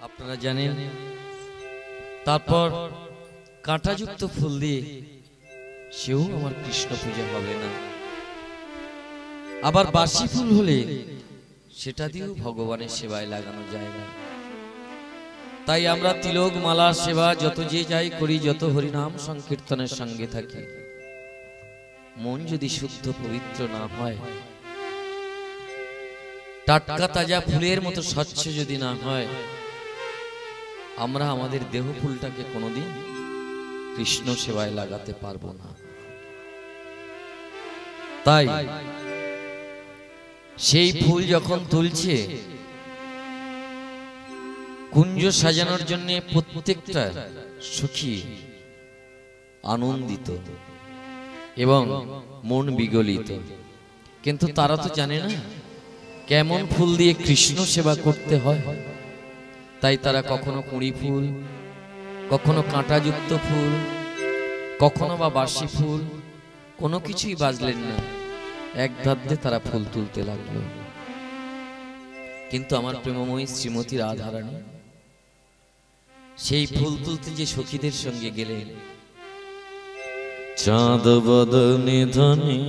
আপনারা জানেন তারপর কাঁটাযুক্ত ফুল দিয়ে সেও আমার কৃষ্ণ পূজা হবে না। আবার বাসি ফুল হলে সেটা দিয়েও ভগবানের সেবায় লাগানো যায় না। তাই আমরা তিলক মালা সেবা যত যে যাই করি, যত হরিনাম সংকীর্তনের সঙ্গে থাকি, মন যদি শুদ্ধ পবিত্র না হয়, টাটকা তাজা ফুলের মতো স্বচ্ছ যদি না হয়, আমরা আমাদের দেহ ফুলটাকে কোনোদিন কৃষ্ণ সেবায় লাগাতে পারবো না। তাই সেই ফুল যখন তুলছে কুঞ্জ সাজানোর জন্য, প্রত্যেকটা সুখী আনন্দিত এবং মন বিগলিত, কিন্তু তারা তো জানে না কেমন ফুল দিয়ে কৃষ্ণ সেবা করতে হয়। তাই তারা কখনো কুঁড়ি ফুল, কখনো কাঁটাযুক্ত ফুল, কখনো বা বাসি ফুল, কোনো কিছুই বাজলেন না, এক ধাদ্যে তারা ফুল তুলতে লাগলো। কিন্তু আমার প্রেমময়ী শ্রীমতী রাধারানী সেই ফুল তুলতে যে সখীদের সঙ্গে গেলেন, চাঁদ বদনে ধনে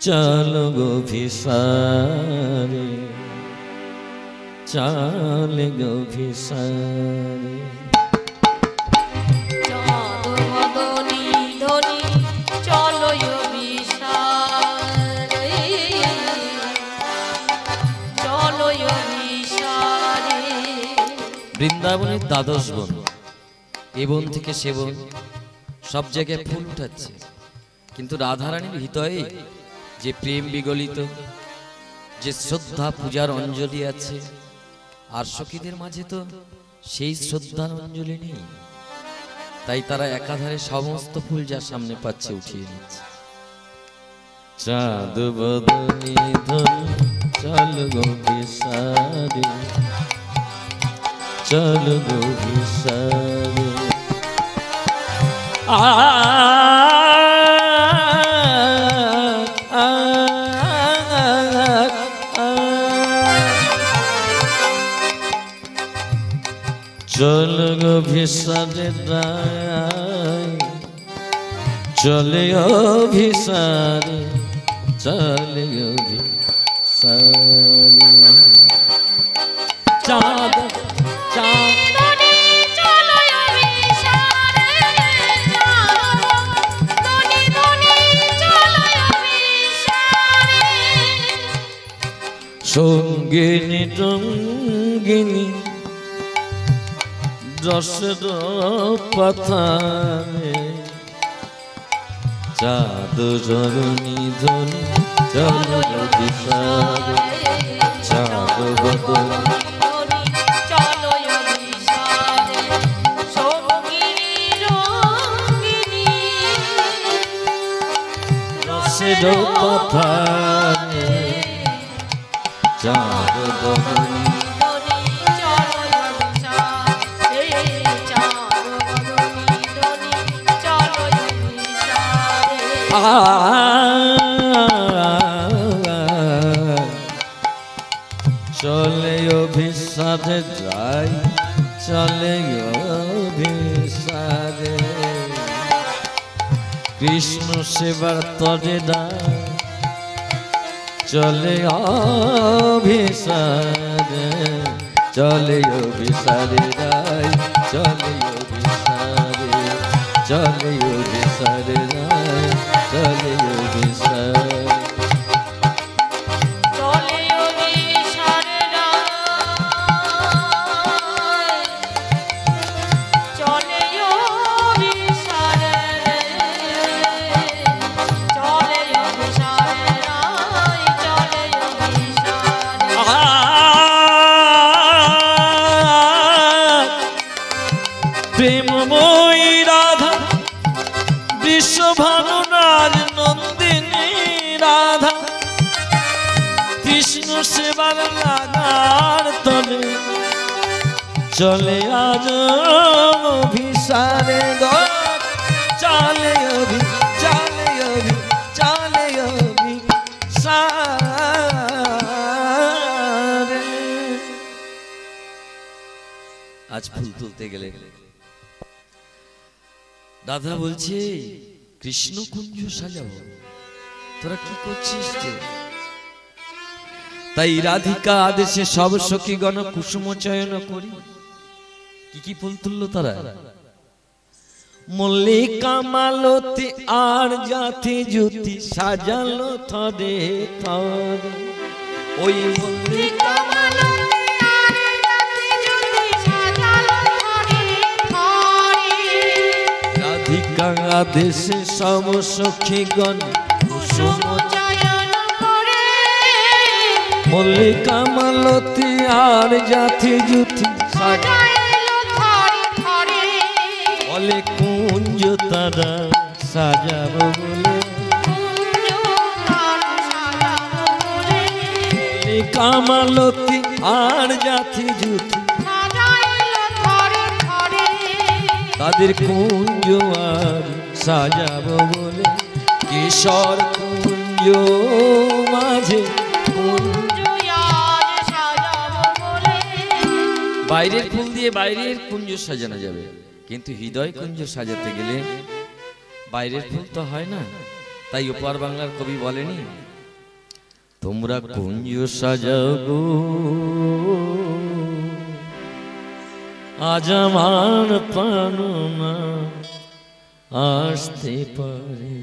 চল গো ভিসারে, চাল গো ভিসারে। চাঁদ বদনে ধনে চলো ভিসারে, চলো ভিসারে। বৃন্দাবনের দ্বাদশ বন, এ বন থেকে সে বন, সব জায়গায় ফুল উঠাচ্ছে, কিন্তু রাধারানীর হৃদয়ে যে প্রেম বিগলিত, যে শ্রদ্ধা পূজার অঞ্জলি আছে, আর সখীদের মাঝে তো সেই শ্রদ্ধার অঞ্জলি নেই। তাই তারা একাধারে সমস্ত ফুল যা সামনে পাচ্ছে উঠিয়ে নিচ্ছে। চাঁদ বদনে ধনে চল গো ভিসারে, চল গো ভিসারে। চল গো ভিসারে রায়, চলে ভিসারে, চলে ভিসারে। চাঁদ চাঁদ সঙ্গিনী টঙ্গিনী রসের পাথারে, চাঁদ জরুনি ধনি চল ভিসারে, চাঁদ বদনে চলো ভিসারে, সঙ্গিনী রঙ্গিনী রসের পাথারে, চাঁদ বদনে চলে ভিসারে যাই, চলে ভিসারে। কৃষ্ণ সেবার তরে দায়, চলে ভিসারে, চলে ভিসারে রায়, চলে ভিসারে, চলে ভিসারে রায়, চলে ভিসারে। প্রেমময়ী রাধা বিশ্বভানুনার নন্দিনী রাধা, কৃষ্ণ সেবার লাগার তলে চলে আজ ভিসারে, চলে চলে চলে ভিসারে। আজ ফুল তুলতে গেলে রাধা বলছে কৃষ্ণ কুঞ্জ সাজাবো, তোরা কি করছিস রে? তাই রাধিকা আদেশে সব সখীগণ কুসুম চয়ন করি। কি ফুল তুললো তারা? মল্লিকা মালতী আর জাতি জ্যোতি সাজালো থরে থরে। ওই মল্লিকা রাধিকা আদেশে সব সখীগণ কুসুম চয়ন করে। মল্লিকা মালতী আর জাতি জ্যোতি সাজালো থরে থরে। বলে কুঞ্জ তারা সাজাবো বলে। মল্লিকা মালতী আর জাতি জ্যোতি তাদের কুঞ্জ আর সাজাবো বলে। কিশোর কুঞ্জ মাঝে বাইরের ফুল দিয়ে বাইরের কুঞ্জ সাজানো যাবে, কিন্তু হৃদয় কুঞ্জ সাজাতে গেলে বাইরের ফুল তো হয় না। তাই ওপার বাংলার কবি বলেনি, তোমরা কুঞ্জ সাজাও গো আজ আমার প্রাণ না আসতে পারে।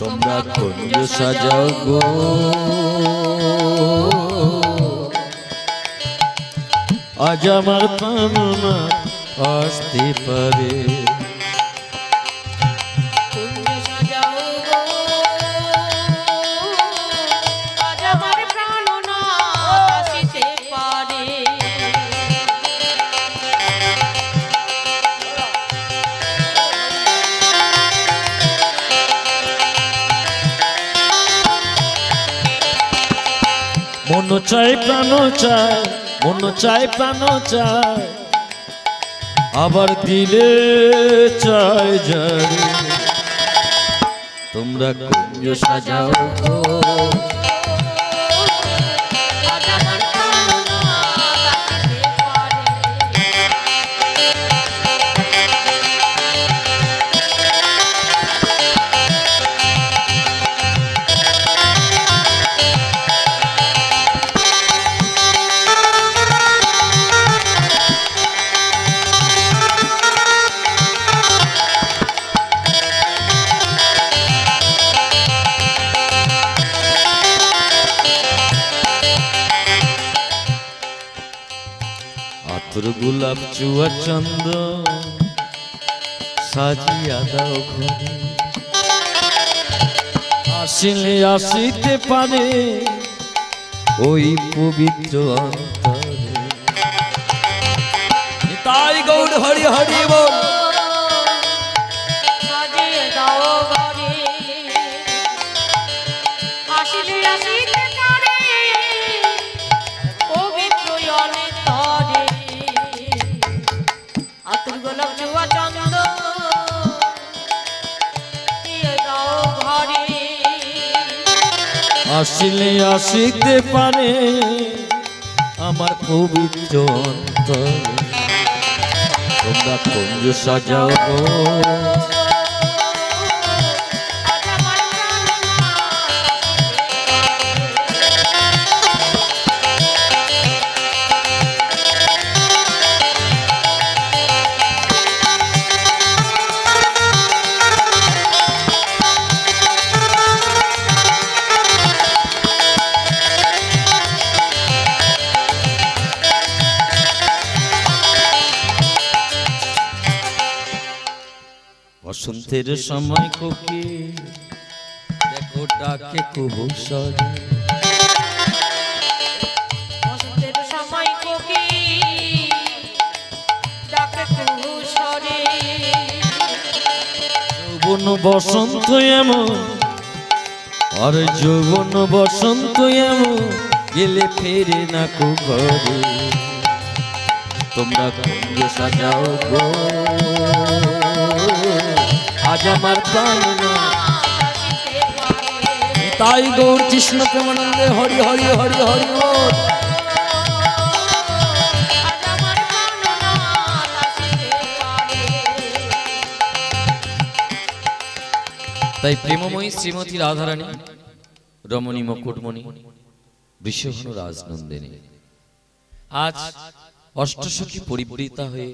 তোমরা কুঞ্জ সাজাও গো আজ আমার প্রাণ না আসতে পারে। মন চাই প্রাণ চাই, মন চাই প্রাণ চাই, আবার দিলে চাই যারে। তোমরা কুঞ্জ সাজাও গো আতর গোলাপ চুয়া চন্দন সাজিয়া দাও ঘরে। আসিলে আসিতে পারে ওই পবিত্র অন্তরে। তাই গৌর হরি হরি বল। সাজিয়ে দাও ঘরে, আসিলে আসিতে পারে পবিত্র অন্তরে। আতর গোলাপ জুয়া চন্দ দিয়ে দাও ঘরে। আসিলে আসিতে পারে আমার পবিত্র অন্তরে। তোমরা কুঞ্জ সাজাও গো বসন্তের সময় কোকি দেখো ডাকে কুহুসরে। বসন্তের সময় কোকিল যৌবন বসন্ত এমন, আর যৌবন বসন্ত এমন, গেলে ফেরে না কো ঘরে। তোমরা কুঞ্জ সাজাও গো, আজ আমার প্রাণ তাই গৌর কৃষ্ণ প্রেমানন্দে হরি হরি হরি হরি বল। তাই প্রেমময়ী শ্রীমতী রাধারানী, রমণী মুকুটমণি, বৃষভানু রাজনন্দিনী আজ অষ্টসখী পরিবৃতা হয়ে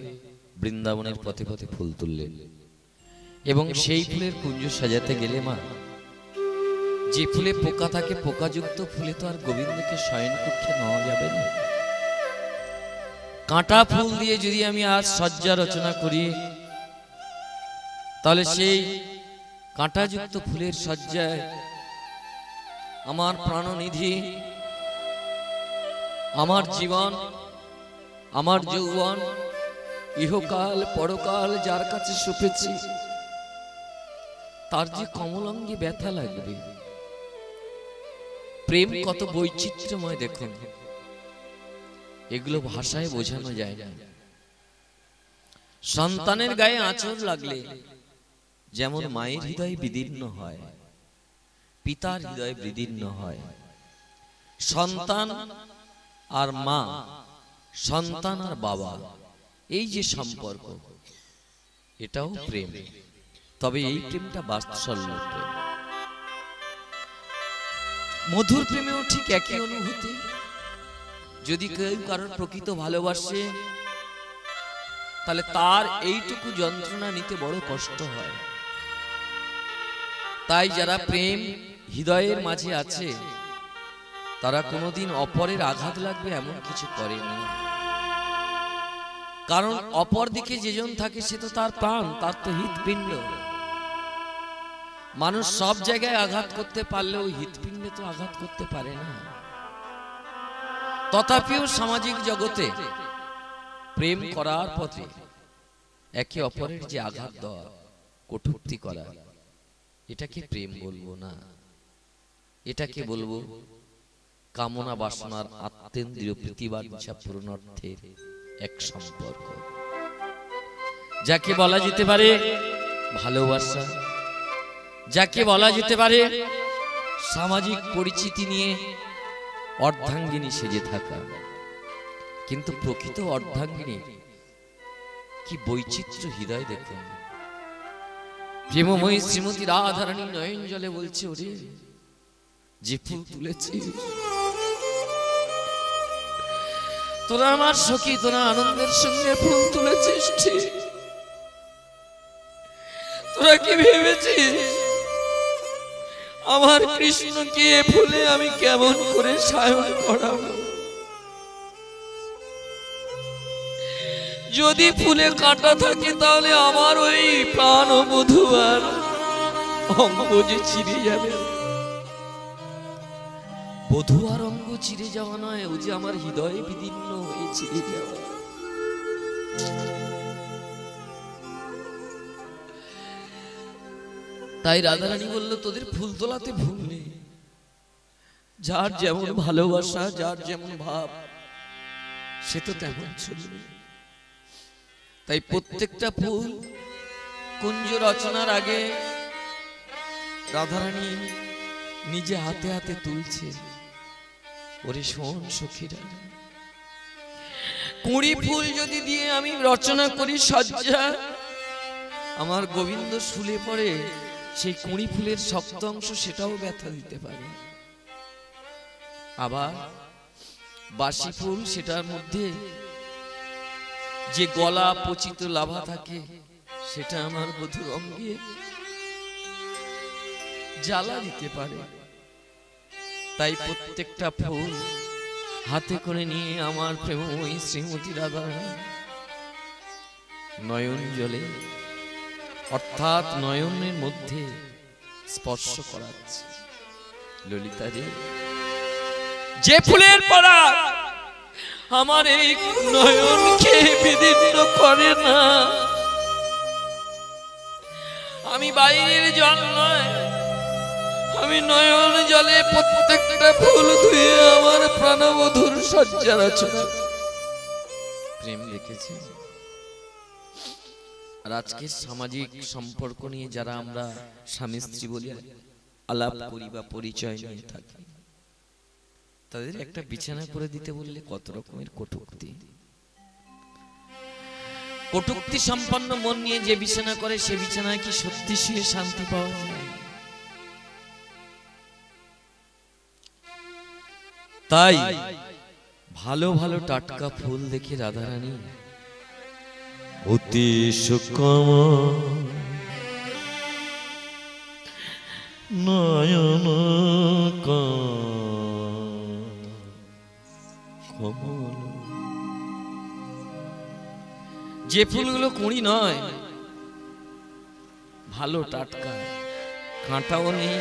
বৃন্দাবনের পথে পথে ফুল তুললেন। এবং সেই ফুলের কুঞ্জ সাজাতে গেলে মা, যে ফুলে পোকা থাকে, পোকাযুক্ত ফুলে তো আর গোবিন্দকে শয়ন কক্ষে নেওয়া যাবে না। কাঁটা ফুল দিয়ে যদি আমি আজ সজ্জা রচনা করি, তাহলে সেই কাঁটাযুক্ত ফুলের সজ্জায় আমার প্রাণনিধি, আমার জীবন, আমার যৌবন, ইহকাল পরকাল যার কাছে সুপেছি, তার যে কমলাঙ্গে ব্যথা লাগবে। প্রেম কত বৈচিত্র্যময় দেখুন, এগুলো ভাষায় বোঝানো যায় না। সন্তানের গায়ে আঁচড় লাগলে যেমন মায়ের হৃদয় বিদীর্ণ হয়, পিতার হৃদয় বিদীর্ণ হয়। সন্তান আর মা, সন্তান আর বাবা, এই যে সম্পর্ক, এটাও প্রেম। তবে এই প্রেমটা বাৎসল্য প্রেম। মধুর প্রেমেও ঠিক একই অনুভূতি। যদি কেউ কারোর প্রকৃত ভালোবাসে, তাহলে তার এইটুকু যন্ত্রণা নিতে বড় কষ্ট হয়। তাই যারা প্রেম হৃদয়ের মাঝে আছে, তারা কোনোদিন অপরের আঘাত লাগবে এমন কিছু করেনি। কারণ অপর দিকে যেজন থাকে সে তো তার প্রাণ, তার তো হৃৎপিণ্ড। মানুষ সব জায়গায় আঘাত করতে পারলেও হৃৎপিণ্ডে তো আঘাত করতে পারে না। তথাপিও সামাজিক জগতে প্রেম করার পথে একে অপরের যে আঘাত দেওয়া, কটূক্তি করা, এটাকে প্রেম বলবো না। এটাকে বলবো কামনা বাসনার আত্মেন্দ্রিয় প্রীতিবাঞ্ছা পূরণার্থের এক সম্পর্ক, যাকে বলা যেতে পারে ভালোবাসা, যাকে বলা যেতে পারে সামাজিক পরিচিতি নিয়ে অর্ধাঙ্গিনী সেজে থাকা। কিন্তু প্রকৃত অর্ধাঙ্গিনী কি বৈচিত্র্য হৃদয় দেখুন। প্রেমময়ী শ্রীমতী রাধারানী নয়ন জলে বলছে, ওরে যে ফুল তুলেছি তোরা আমার সখী, তোরা আনন্দের সঙ্গে ফুল তুলেছিস ঠিক, তোরা কি ভেবেছিস আমার কৃষ্ণকে ফুলে আমি কেমন করে সায়ন করাবো? যদি ফুলে কাঁটা থাকে তাহলে আমার ওই প্রাণ মধু আর অঙ্গ যে চিরে যাবে। বধূ আর অঙ্গ চিরে যাওয়া নয়, ও যে আমার হৃদয়ে বিদীর্ণ হয়ে চিরে যাওয়া। তাই রাধারানী বলল, তোদের ফুল তোলাতে ভুল নেই। যার যেমন ভালোবাসা, যার যেমন ভাব, সে তো তেমন চলবে। তাই প্রত্যেকটা ফুল কুঞ্জ রচনার আগে রাধারানী নিজে হাতে হাতে তুলছে। ওরে শোন সখীরা, কুড়ি ফুল যদি দিয়ে আমি রচনা করি সজ্জা, আমার গোবিন্দ শুলে পড়ে সেই কুড়ি ফুলের শক্ত অংশ সেটাও ব্যথা দিতে পারে। আবার বাসি ফুল, সেটার মধ্যে যে গলা পচিত লাভা থাকে, সেটা আমার বধূর অঙ্গে জ্বালা দিতে পারে। তাই প্রত্যেকটা ফুল হাতে করে নিয়ে আমার প্রেমময়ী শ্রীমতী রাধারানী নয়ন জলে, অর্থাৎ নয়নের মধ্যে স্পর্শ করাচ্ছে। ললিতা রে, যে ফুলের পরা আমার এই নয়নকে বিদীর্ণ করে না, আমি বাইরের জল নয়, আমি নয়ন জলে প্রত্যেকটা ফুল ধুয়ে আমার প্রাণবধূর সজ্জা রচনা প্রেম লিখেছি। আর আজকের সামাজিক সম্পর্ক নিয়ে যারা আমরা স্বামী স্ত্রী বলি আলাপ করি বা পরিচয় নিয়ে থাকি, তাদের একটা বিছানা করে দিতে বললে কত রকমের কটূক্তি। কটূক্তি সম্পন্ন মন নিয়ে যে বিছানা করে সে বিছানায় কি সত্যি শুয়ে শান্তি পাওয়া যায়? তাই ভালো ভালো টাটকা ফুল দেখে রাধারানী অতি সূক্ষ্ম নয়ন কমল, যে ফুলগুলো কুঁড়ি নয়, ভালো টাটকা, কাঁটাও নেই,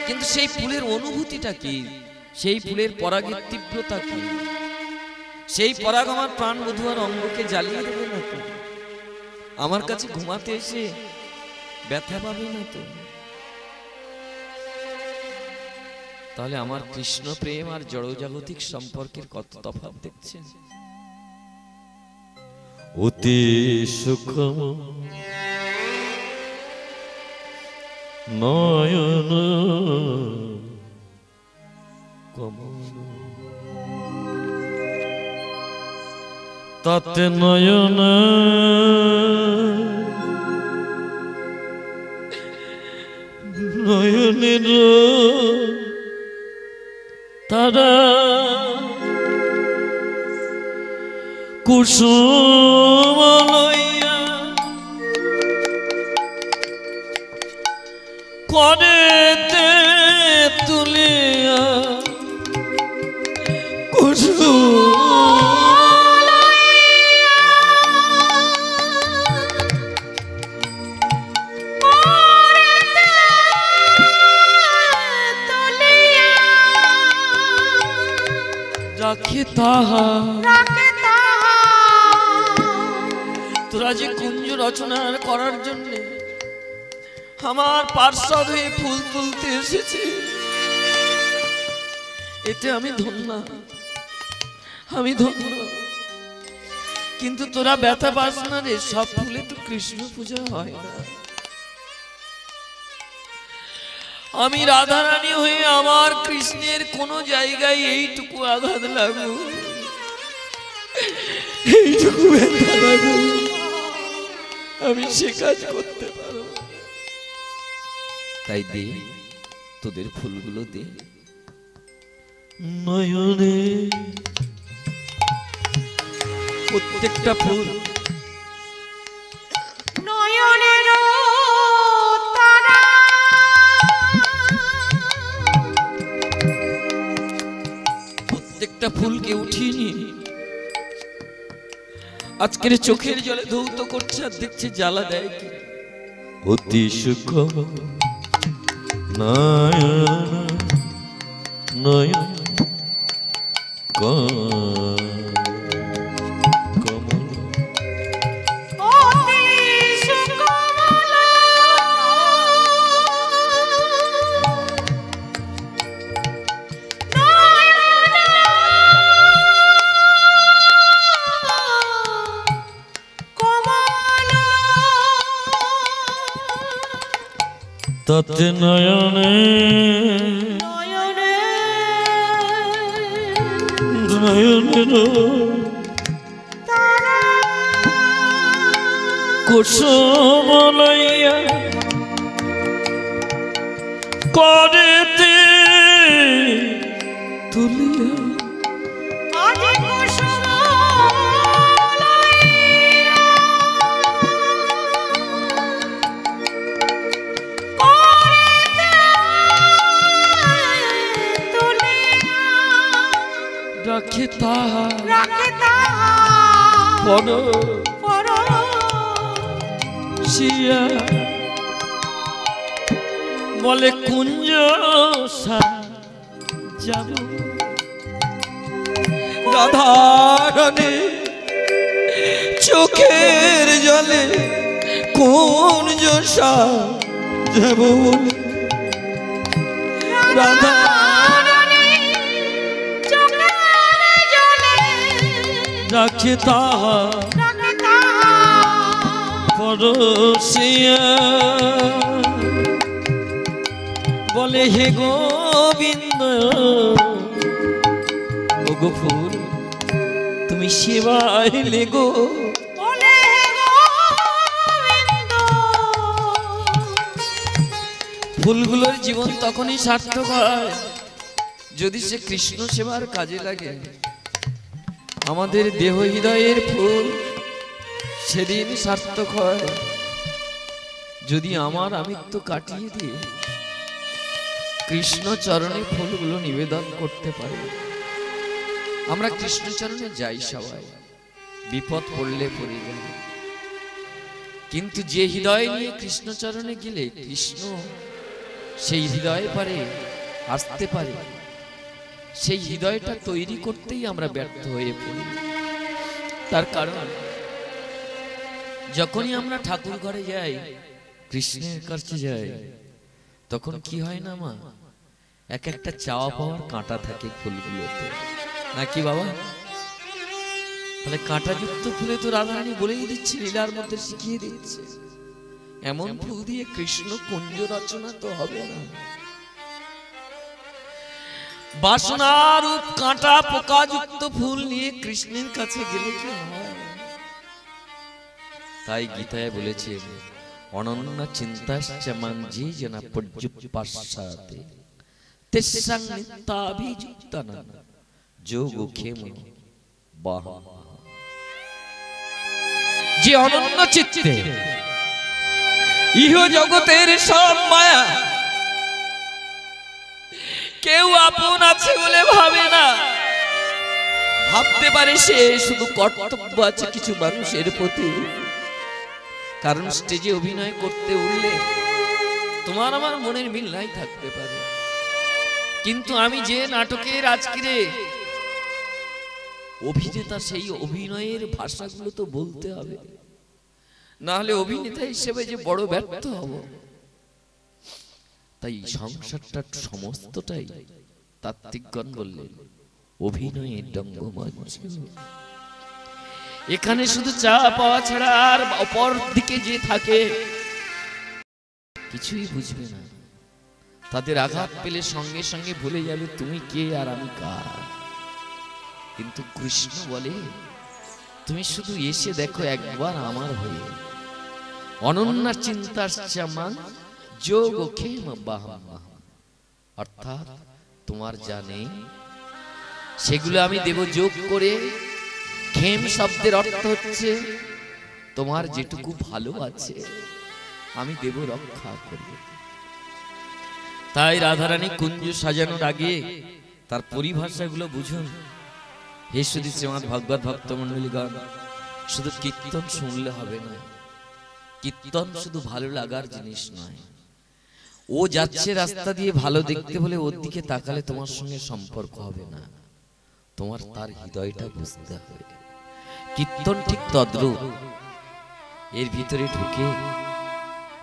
কিন্তু সেই ফুলের অনুভূতিটা কি, সেই ফুলের পরাগের তীব্রতা কি, সেই পরাগ আমার প্রাণ বধূ আর অঙ্গকে জ্বালিয়ে দেবে না তো? আমার কাছে ঘুমাতে এসে ব্যথা পাবে না তো? তাহলে আমার কৃষ্ণ প্রেম আর জড়জাগতিক সম্পর্কের কত তফাৎ দেখছেন? অতি সূক্ষ্ম নয়ন কমল, তাতে নয়ন নয়নের তারা কুসুম লইয়া করেতে তুলিয়া কুসুম রাখে তাহা। তোরা যে কুঞ্জ রচনা করার জন্য আমার পার্শ্বদ হয়ে ফুল তুলতে এসেছে, এতে আমি ধন্য, আমি ধন্য। কিন্তু তোরা ব্যথা পাস না রে, সব ফুলে তো কৃষ্ণ পূজা হয় না। আমি রাধারানী হয়ে আমার কৃষ্ণের কোন জায়গায় এইটুকু আঘাত লাগু, এইটুকু ব্যথা লাগু, আমি সে কাজ করতে পারবো। তাই দে, তোদের ফুলগুলো দে। নয়নে প্রত্যেকটা ফুল নয়নের তারা প্রত্যেকটা ফুলকে উঠিয়ে নিয়ে আজকের চোখের জলে ধৌত করছে, আর দেখছে জ্বালা দেয় কি। অতি সূক্ষ্ম নয়ন নয়ন কমল, অতি সুকমল নয়ন কমল, তাতে নয়নে নয়নের তারা কুসুম লইয়া করেতে তুলিয়া আজ কুসুম লইয়া করেতে তুলিয়া রাখে তাহা রাখে তাহা পর পর শিয়া, বলে কুঞ্জ যাব রাধারানী চোখের জলে কুঞ্জ যাব রাধা রাখে তাহা পরশিয়া বলে হে গোবিন্দ ও গো ফুল তুমি সেবায় লেগো ফুলগুলোর জীবন তখনই সার্থক হয় যদি সে কৃষ্ণ সেবার কাজে লাগে। আমাদের দেহ হৃদয়ের ফুল সেদিন সার্থক হয় যদি আমার আমিত্ব কাটিয়ে দিয়ে কৃষ্ণ চরণে ফুলগুলো নিবেদন করতে পারি। আমরা কৃষ্ণ চরণে যাই সবাই, বিপদ পড়লে পড়ে যাই, কিন্তু যে হৃদয় নিয়ে কৃষ্ণ চরণে গেলে কৃষ্ণ সেই হৃদয় পারে আসতে পারে, সেই হৃদয়টা তৈরি করতেই আমরা ব্যর্থ হয়ে পড়ি। তার কারণ যখনই আমরা ঠাকুর ঘরে যাই, কৃষ্ণের কাছে যাই, তখন কি হয় না মা, এক একটা চাওয়া পাওয়ার কাঁটা থাকে ফুলগুলোতে, নাকি বাবা? তাহলে কাঁটাযুক্ত ফুলে তো রাধারানী বলেই দিচ্ছে, লীলার মধ্যে শিখিয়ে দিচ্ছে, এমন ফুল দিয়ে কৃষ্ণ কুঞ্জ রচনা তো হবে না। বাসনারূপ কাঁটা পোকাযুক্ত ফুল নিয়ে কৃষ্ণের কাছে গেলে কি হয়? তাই গীতায় বলেছে অনন্য চিন্তাশ্চ মাঞ্জি জনা পর্যুপাসাতে তেসাং নিত্যাভিযুক্তানা যোগক্ষেম বাহ। যে অনন্য চিত্তে ইহ জগতের সব মায়া কেউ আপন আছে বলে ভাবে না, ভাবতে পারে সে শুধু কর্তব্য আছে কিছু মানুষের প্রতি। কারণ স্টেজে অভিনয় করতে উঠলে তোমার আমার মনের মিল নাই থাকতে পারে, কিন্তু আমি যে নাটকের আজকে অভিনেতা, সেই অভিনয়ের ভাষাগুলো তো বলতে হবে, না হলে অভিনেতা হিসেবে যে বড় ব্যর্থ হব। তাই সংসারটা সমস্তটাই তাত্ত্বিকগণ বললেন অভিনয়ের রঙ্গমঞ্চ। এখানে শুধু চা পাওয়া ছাড়া আর অপর দিকে যে থাকে কিছুই বুঝবে না। তাদের আঘাত পেলে সঙ্গে সঙ্গে ভুলে যাবে তুমি কে আর আমি কার। কিন্তু কৃষ্ণ বলে তুমি শুধু এসে দেখো একবার আমার হয়ে, অনন্য চিন্তার চামান যোগ খেম বাহাম, অর্থাৎ তোমার যা নেই সেগুলো আমি দেব যোগ করে। খেম শব্দের অর্থ হচ্ছে তোমার যেটুকু ভালো আছে আমি দেব রক্ষা করব। তাই রাধারানী কুঞ্জ সাজানোর আগে তার পরিভাষাগুলো বুঝুন। হে শুধু শ্রীমৎ ভাগবত ভক্ত মন্ডলীগণ, শুধু কীর্তন শুনলে হবে না, কীর্তন শুধু ভালো লাগার জিনিস নয়। ও যাচ্ছে রাস্তা দিয়ে ভালো দেখতে বলে ওর দিকে তাকালে তোমার সঙ্গে সম্পর্ক হবে না, তোমার তার হৃদয়টা বুঝতে হবে। কীর্তন ঠিক তদ্রূপ, এর ভিতরে ঢুকে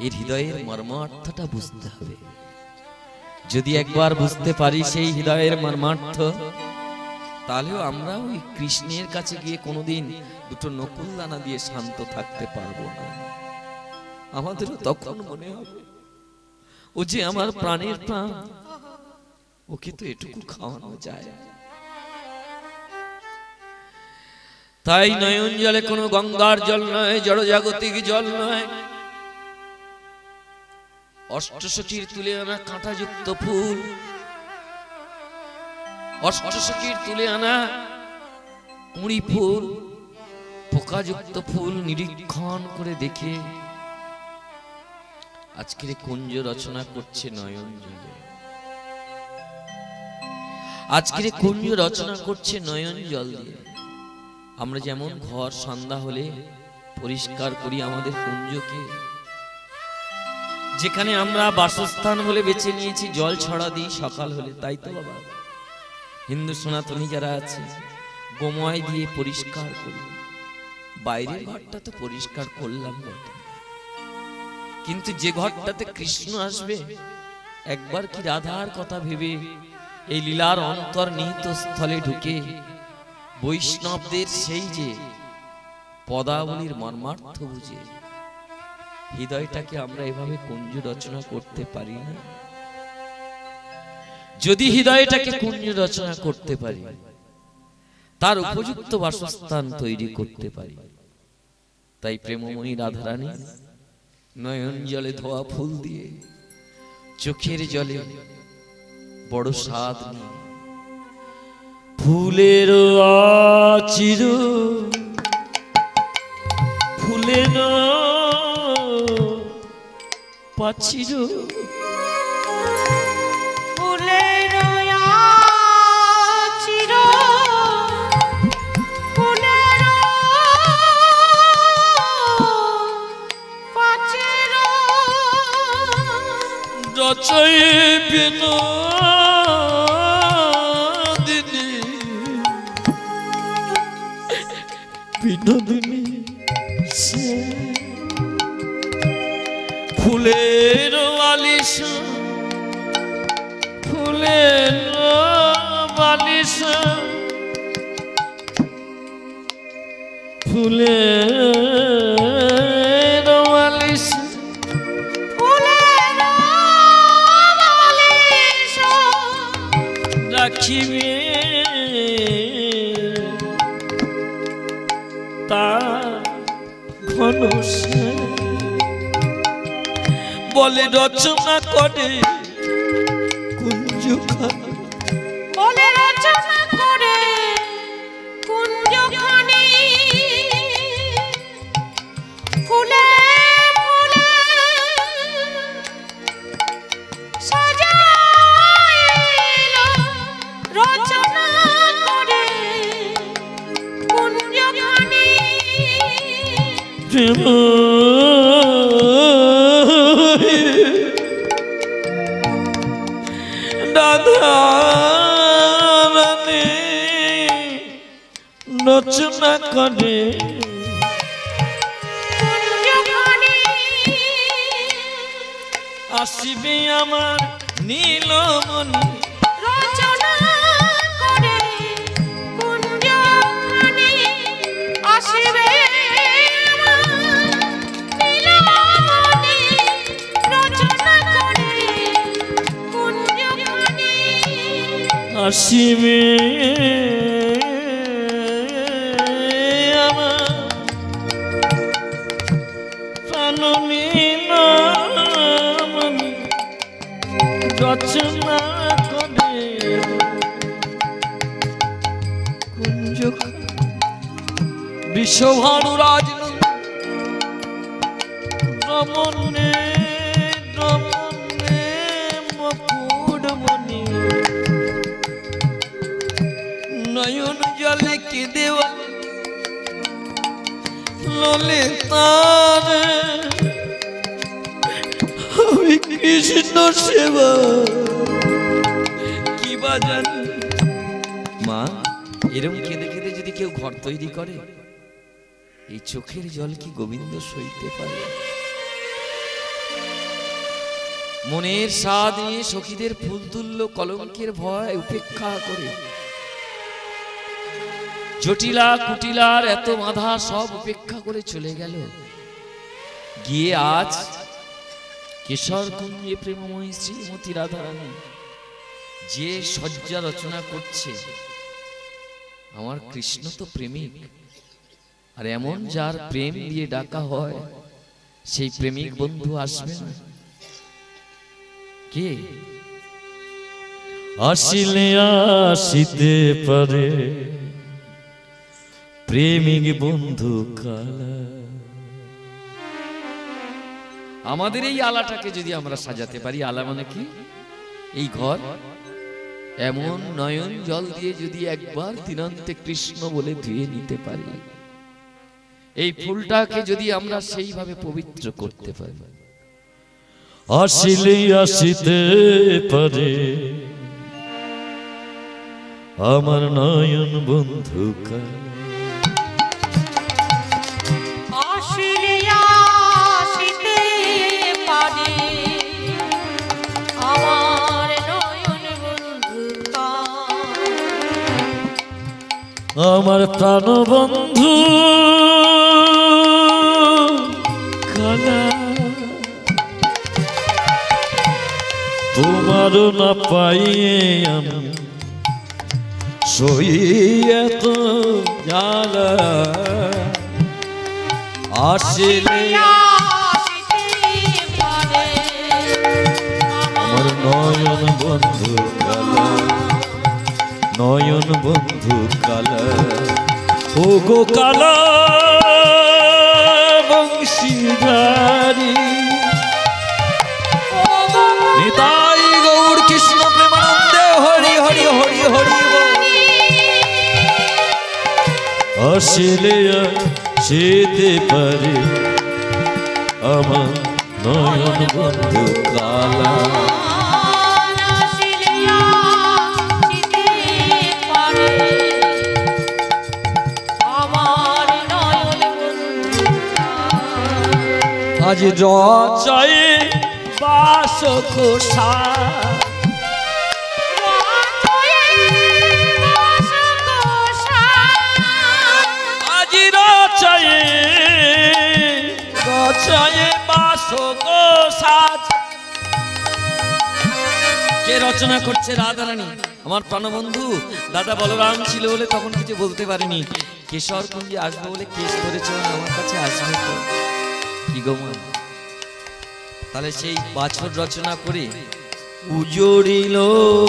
এর হৃদয়ের মর্মার্থটা বুঝতে হবে। যদি একবার বুঝতে পারি সেই হৃদয়ের মর্মার্থ, তাহলেও আমরা ওই কৃষ্ণের কাছে গিয়ে কোনোদিন দুটো নকুল দানা দিয়ে শান্ত থাকতে পারবো না। আমাদেরও তখন মনে হবে ও যে আমার প্রাণের প্রাণ, ওকে তো এটুকু খাওয়ানো যায়। তাই নয়ন জলে কোনো গঙ্গার জল নয়, জড়জাগতিক জল নয়, অষ্টসখীর তুলে আনা কাঁটাযুক্ত ফুল, অষ্টসখীর তুলে আনা কুঁড়ি ফুল, পোকাযুক্ত ফুল নিরীক্ষণ করে দেখে আজকের কুঞ্জ রচনা করছে নয়ন জলে। আজকের কুঞ্জ রচনা করছে নয়ন জল দিয়ে। আমরা যেমন ঘর সন্ধ্যা হলে পরিষ্কার করি আমাদের কুঞ্জকে, যেখানে আমরা বাসস্থান বলে বেছে নিয়েছি জল ছড়া দিই সকাল হলে, তাই তো বাবা হিন্দু সনাতনী যারা আছে গোময় দিয়ে পরিষ্কার করি। বাইরের ঘরটা তো পরিষ্কার করলাম বটে, কিন্তু যে ঘরটাতে কৃষ্ণ আসবে, একবার কি রাধার কথা ভেবে এই লীলার অন্তর্নিহিত স্থলে ঢুকে বৈষ্ণবদের সেই যে পদাবলীর মর্মার্থ বুঝে হৃদয়টাকে আমরা এভাবে কুঞ্জ রচনা করতে পারি না? যদি হৃদয়টাকে কুঞ্জ রচনা করতে পারি, তার উপযুক্ত বাসস্থান তৈরি করতে পারি, তাই প্রেমময়ী রাধারানী নয়ন জলে ধোয়া ফুল দিয়ে চোখের জলে বড় স্বাদ নিয়ে ফুলের আচির ফুলের পাচির ফুলের আচির ফুলের পাচির রচয়িবেন বিনোদিনী সে ফুলের বালিশ ফুলের বালিশ ফুলের বালিশ ফুলের বালিশ রাখিবে তা ঘন সে বলে রচনা করে কুঞ্জখানি, বলে রচনা করে কুঞ্জখানি ফুলে ফুলে সাজাইল রচনা করে কুঞ্জখানি প্রেম রাধারানী রচনা করে কুঞ্জখানি আসিবে আমার নীলমণি, রচনা করে কুঞ্জখানি আসিবে আমার নীলমণি, রচনা করে কুঞ্জখানি আসিবে আমার প্রাণ নীলমণি, রচনা করে কুঞ্জখানি। বিশ্বভানুরাজ রমণে রমণে মুকুটমণি নয়ন জলে কেঁদে বলে ললিতার আমি কৃষ্ণ সেবা কি বা জানি। মা, এরম কেঁদে কেঁদে যদি কেউ ঘর তৈরি করে, এই চোখের জল কি গোবিন্দ সইতে পারে? মনের স্বাদ নিয়ে সখীদের ফুল তুল্য কলঙ্কের ভয় উপেক্ষা করে জটিলা কুটিলার এত বাধা সব উপেক্ষা করে চলে গেল, গিয়ে আজ কেশর কুঞ্জে প্রেমময়ী শ্রীমতী রাধারানী যে সজ্জা রচনা করছে। আমার কৃষ্ণ তো প্রেমিক, আর এমন যার প্রেম দিয়ে ডাকা হয়, সেই প্রেমিক বন্ধু আসবে না? কে আসিলে আসিতে পারে প্রেমিক বন্ধু কালা। আমাদের এই আলাটাকে যদি আমরা সাজাতে পারি, আলা মানে কি? এই ঘর এমন নয়ন জল দিয়ে যদি একবার দিনান্তে কৃষ্ণ বলে ধুয়ে নিতে পারি, এই ফুলটাকে যদি আমরা সেইভাবে পবিত্র করতে পারি, আসিলে আসিতে পারে আমার নয়ন বন্ধু কালা। আসিলে আসিতে আমার প্রাণ বন্ধু কালা, তোমার না পাইয়ে আমি সই এত জ্বালা, আসলে আমার নয়ন বন্ধু কালা, নয়ন বন্ধু কালা, ও গো কালা বংশীধারী, নিতাই গৌর কৃষ্ণ প্রেমানন্দে হরি হরি হরি হরি বল। আসলে যেতে পারে আমার নয়ন বন্ধু কালা, আজ রচয়ে বাসকোষা, আজ রচয়ে বাসকোষা। কে রচনা করছে? রাধারানী। আমার প্রাণবন্ধু দাদা বলরাম ছিল বলে তখন কিছু বলতে পারিনি, কেশর কুঞ্জে আসবে বলে কেশ ধরেছে, আমার কাছে আসবে তো কি গো মা। তাহলে সেই বাছর রচনা করে উজড়িল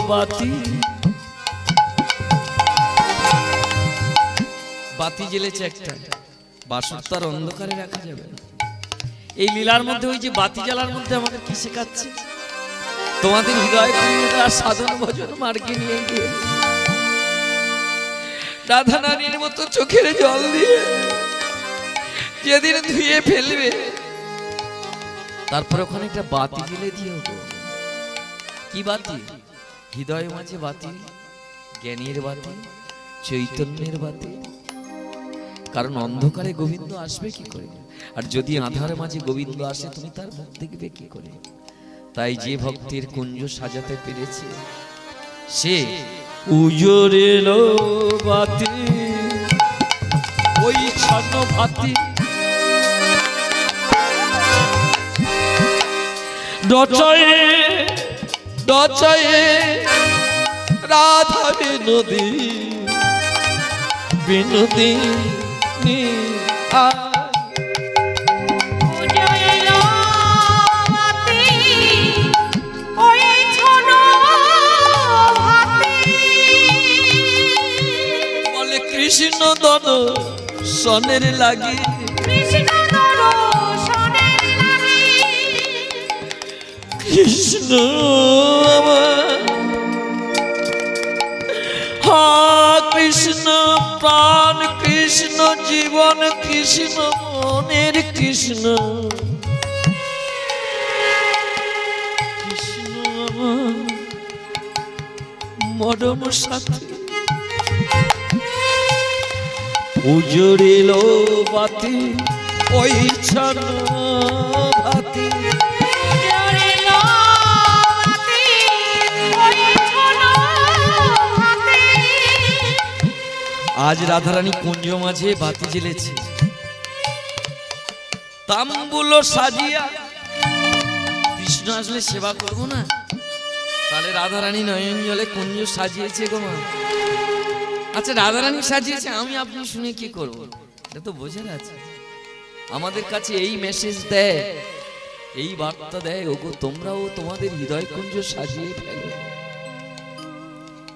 বাতি, বাতি জ্বেলেছে একটা, বাসর তার অন্ধকারে রাখা যাবে না। এই লীলার মধ্যে ওই যে বাতি জ্বালার মধ্যে আমাদের কি শেখাচ্ছে? তোমাদের হৃদয় আর সাধন ভজন মার্গে নিয়ে গিয়ে রাধা রানীর মতো চোখের জল দিয়ে যেদিন ধুয়ে ফেলবে, তারপর ওখানে একটা বাতি জ্বেলে দিও গো। কি বাতি? হৃদয় মাঝে বাতি, জ্ঞানের বাতি, চৈতন্যের বাতি। কারণ অন্ধকারে গোবিন্দ আসবে কি করে? আর যদি আধার মাঝে গোবিন্দ আসে তুমি তার মুখ দেখবে কি করে? তাই যে ভক্তির কুঞ্জ সাজাতে পেরেছে সে উজড়েল বাতি, ওই ছন্ন ভাতি ডচয়ে ডচয়ে রাধা বিনোদী বিনোদিনী বলে কৃষ্ণ দন সনের লাগি, কৃষ্ণ হা কৃষ্ণ প্রাণ কৃষ্ণ জীবন কৃষ্ণ মনের কৃষ্ণ, কৃষ্ণ মরম সাথী উজড়িল বাতি, ওই ছন ভাতি আজ রাধারানী কুঞ্জ মাঝে বাতি জ্বেলেছে, তাম্বুলো সাজিয়া। কৃষ্ণ আসলে সেবা করবো না? তাহলে রাধারানী নয়ন জলে কুঞ্জ সাজিয়েছে গো মা। আচ্ছা রাধারানী সাজিয়েছে, আমি আপনি শুনে কি করব? এটা তো বোঝার আছে। আমাদের কাছে এই মেসেজ দেয়, এই বার্তা দেয়, ওগো তোমরাও তোমাদের হৃদয় কুঞ্জ সাজিয়ে ফেলো।